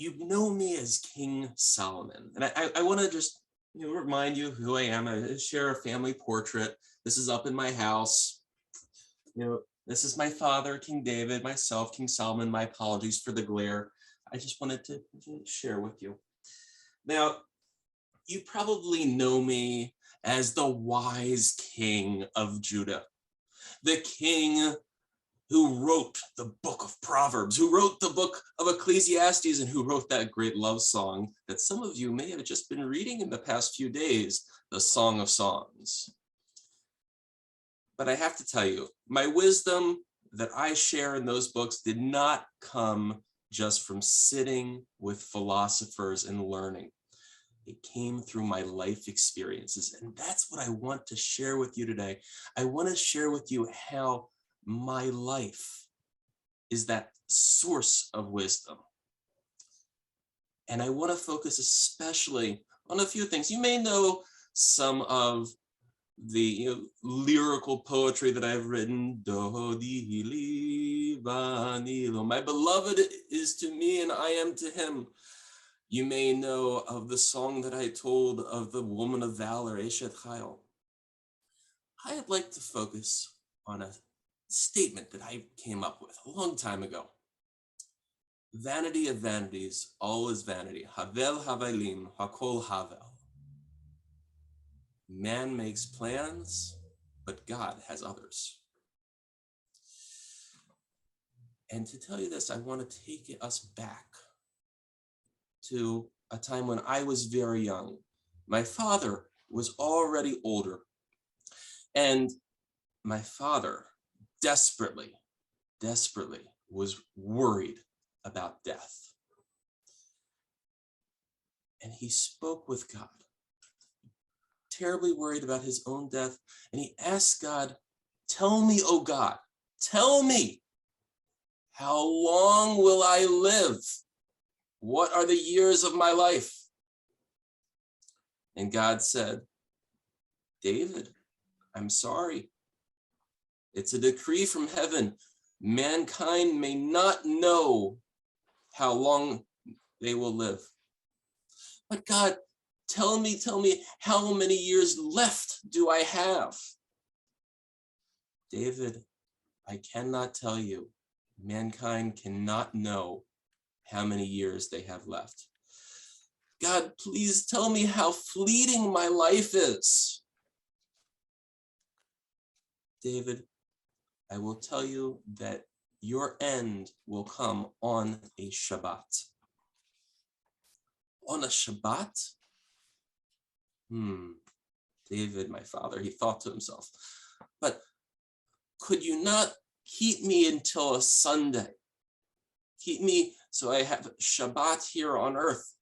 you know me as King Solomon, and I want to just remind you who I am. I share a family portrait. This is up in my house. This is my father, King David, myself, King Solomon. My apologies for the glare. I just wanted to share with you. Now, you probably know me as the wise king of Judah, the king who wrote the book of Proverbs, who wrote the book of Ecclesiastes, and who wrote that great love song that some of you may have just been reading in the past few days, the Song of Songs. But I have to tell you, my wisdom that I share in those books did not come just from sitting with philosophers and learning. It came through my life experiences, and that's what I want to share with you today. I want to share with you how my life is that source of wisdom. And I want to focus especially on a few things. You may know some of the lyrical poetry that I've written. My beloved is to me and I am to him. You may know of the song that I told of the woman of valor, Eshet Chayil. I'd like to focus on a statement that I came up with a long time ago. Vanity of vanities, all is vanity. Havel havelim, hakol havel. Man makes plans, but God has others. And to tell you this, I want to take us back to a time when I was very young. My father was already older, and my father desperately was worried about death. And he spoke with God, terribly worried about his own death. And he asked God, tell me, oh God, tell me, how long will I live? What are the years of my life? And God said, David, I'm sorry. It's a decree from heaven. Mankind may not know how long they will live. But God, tell me, how many years left do I have? David, I cannot tell you. Mankind cannot know how many years they have left. God, please tell me how fleeting my life is. David, I will tell you that your end will come on a Shabbat. On a Shabbat? David, my father, he thought to himself, but could you not keep me until a Sunday? Keep me so I have Shabbat here on earth.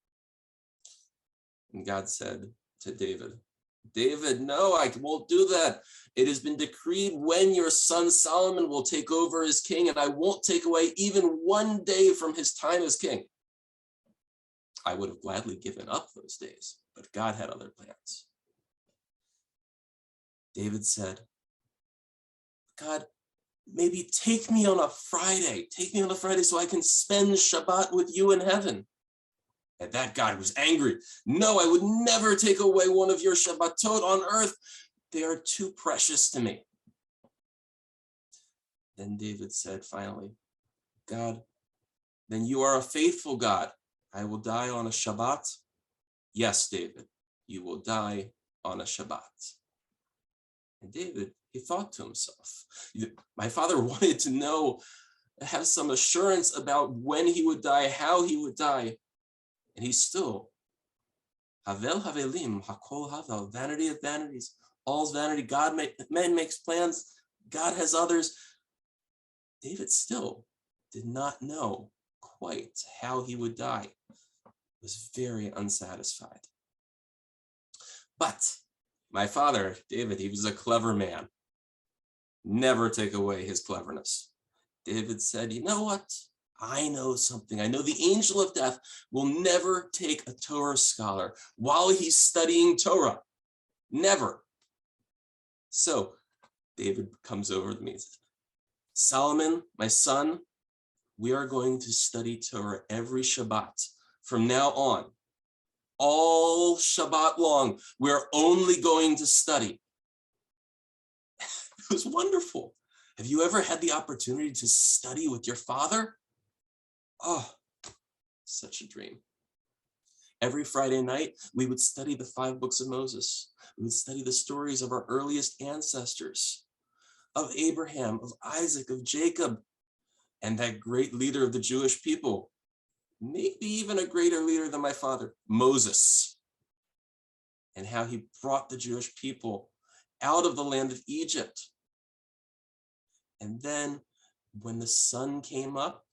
And God said to David, David, no, I won't do that. It has been decreed when your son Solomon will take over as king, and I won't take away even one day from his time as king. I would have gladly given up those days, but God had other plans. David said, God, maybe take me on a Friday. Take me on a Friday so I can spend Shabbat with you in heaven. And that God was angry. No, I would never take away one of your Shabbatot on earth. They are too precious to me. Then David said finally, God, then you are a faithful God. I will die on a Shabbat. Yes, David, you will die on a Shabbat. And David, he thought to himself, my father wanted to know, have some assurance about when he would die, how he would die. And he's still, Havel havelim, hakol havel, vanity of vanities, all's vanity. Man makes plans, God has others. David still did not know quite how he would die. He was very unsatisfied. But my father, David, he was a clever man. Never take away his cleverness. David said, you know what? I know something. I know the angel of death will never take a Torah scholar while he's studying Torah. Never. So David comes over to me and says, Solomon, my son, we are going to study Torah every Shabbat from now on, all Shabbat long, we're only going to study. It was wonderful. Have you ever had the opportunity to study with your father? Oh, such a dream. Every Friday night, we would study the 5 books of Moses. We would study the stories of our earliest ancestors, of Abraham, of Isaac, of Jacob, and that great leader of the Jewish people, maybe even a greater leader than my father, Moses, and how he brought the Jewish people out of the land of Egypt. And then when the sun came up,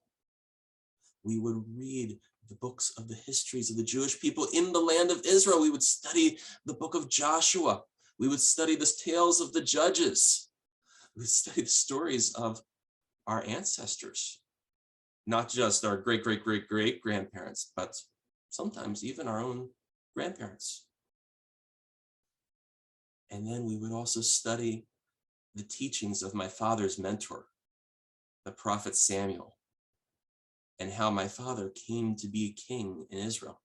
we would read the books of the histories of the Jewish people in the land of Israel. We would study the book of Joshua. We would study the tales of the judges. We would study the stories of our ancestors, not just our great-great-great-great-grandparents, but sometimes even our own grandparents. And then we would also study the teachings of my father's mentor, the prophet Samuel, and how my father came to be king in Israel.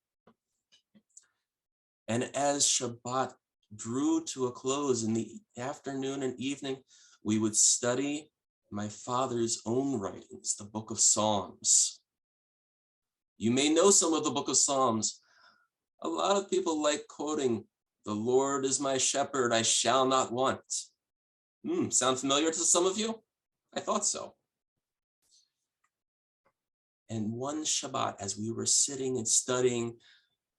And as Shabbat drew to a close in the afternoon and evening, we would study my father's own writings, the book of Psalms. You may know some of the book of Psalms. A lot of people like quoting, "The Lord is my shepherd, I shall not want." Sound familiar to some of you? I thought so. And one Shabbat, as we were sitting and studying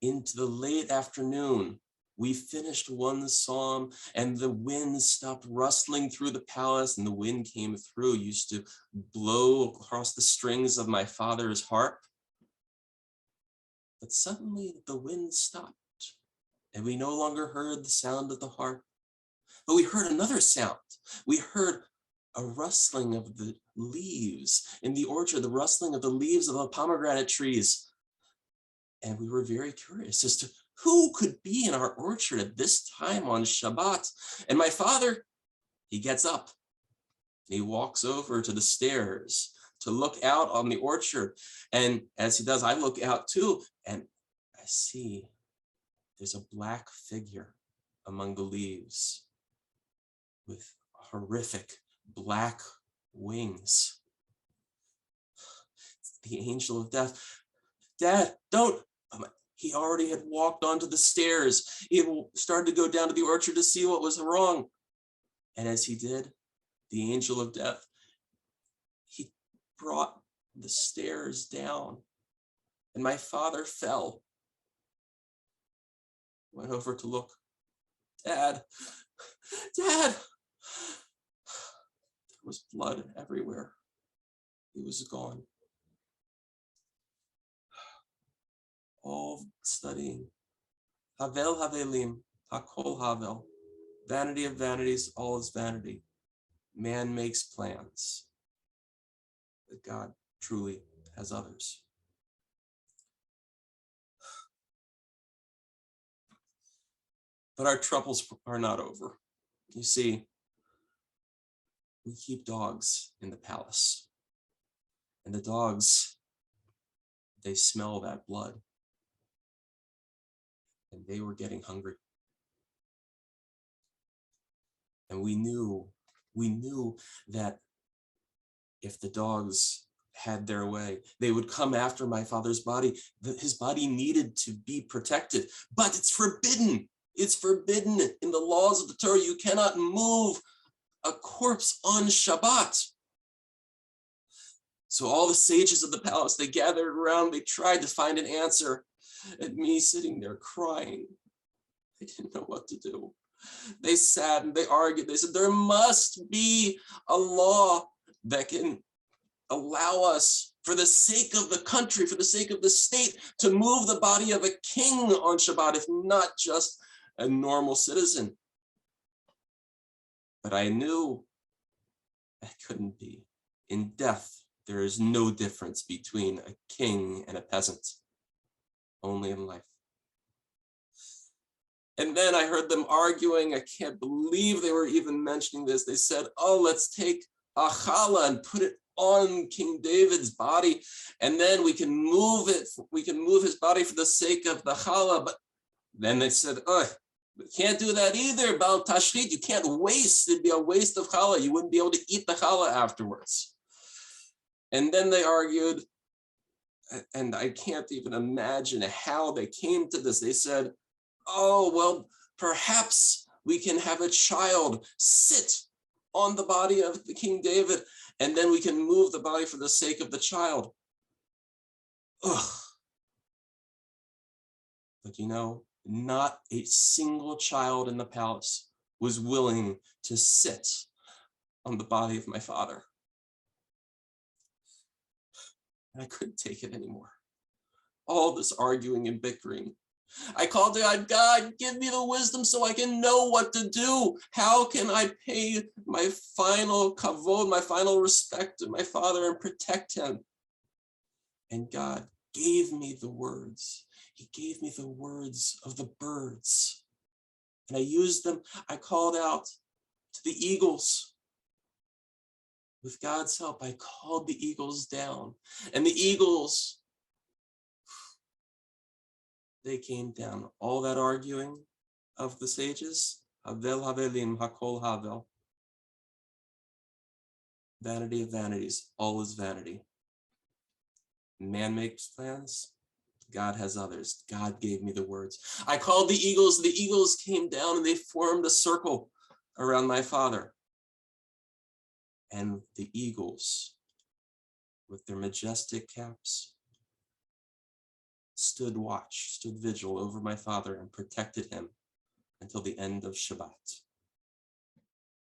into the late afternoon, we finished one psalm and the wind stopped rustling through the palace, and the wind came through, used to blow across the strings of my father's harp. But suddenly the wind stopped and we no longer heard the sound of the harp, but we heard another sound. We heard a rustling of the leaves in the orchard, the rustling of the leaves of the pomegranate trees. And we were very curious as to who could be in our orchard at this time on Shabbat. And my father, he gets up and he walks over to the stairs to look out on the orchard. And as he does, I look out too, and I see there's a black figure among the leaves with horrific black wings. It's the angel of death. "Dad, don't." He already had walked onto the stairs. He had started to go down to the orchard to see what was wrong. And as he did, the angel of death, he brought the stairs down, and my father fell. Went over to look. "Dad, Dad." There was blood everywhere. He was gone. All studying. Havel havelim, hakol havel. Vanity of vanities, all is vanity. Man makes plans, but God truly has others. But our troubles are not over. You see, we keep dogs in the palace, and the dogs, they smell that blood. And they were getting hungry. And we knew that if the dogs had their way, they would come after my father's body. His body needed to be protected, but it's forbidden. It's forbidden in the laws of the Torah. You cannot move a corpse on Shabbat. So all the sages of the palace, they gathered around, they tried to find an answer. And me sitting there crying, I didn't know what to do. They sat and they argued. They said, there must be a law that can allow us, for the sake of the country, for the sake of the state, to move the body of a king on Shabbat, if not just a normal citizen. But I knew that couldn't be. In death, there is no difference between a king and a peasant. Only in life. And then I heard them arguing. I can't believe they were even mentioning this. They said, "Oh, let's take a challah and put it on King David's body, and then we can move it. We can move his body for the sake of the challah. But then they said, oh, we can't do that either. Bal tashrit, you can't waste. It'd be a waste of challah. You wouldn't be able to eat the challah afterwards. And then they argued, and I can't even imagine how they came to this. They said, oh, well, perhaps we can have a child sit on the body of the King David, and then we can move the body for the sake of the child. Ugh. But you know, not a single child in the palace was willing to sit on the body of my father. And I couldn't take it anymore. All this arguing and bickering. I called to God, God, give me the wisdom so I can know what to do. How can I pay my final kavod, my final respect to my father and protect him? And God gave me the words. He gave me the words of the birds. And I used them. I called out to the eagles. With God's help, I called the eagles down. And the eagles, they came down. All that arguing of the sages, Havel Havelim, Hakol Havel. Vanity of vanities, all is vanity. Man makes plans, God has others. God gave me the words. I called the eagles came down and they formed a circle around my father. And the eagles, with their majestic caps, stood watch, stood vigil over my father and protected him until the end of Shabbat.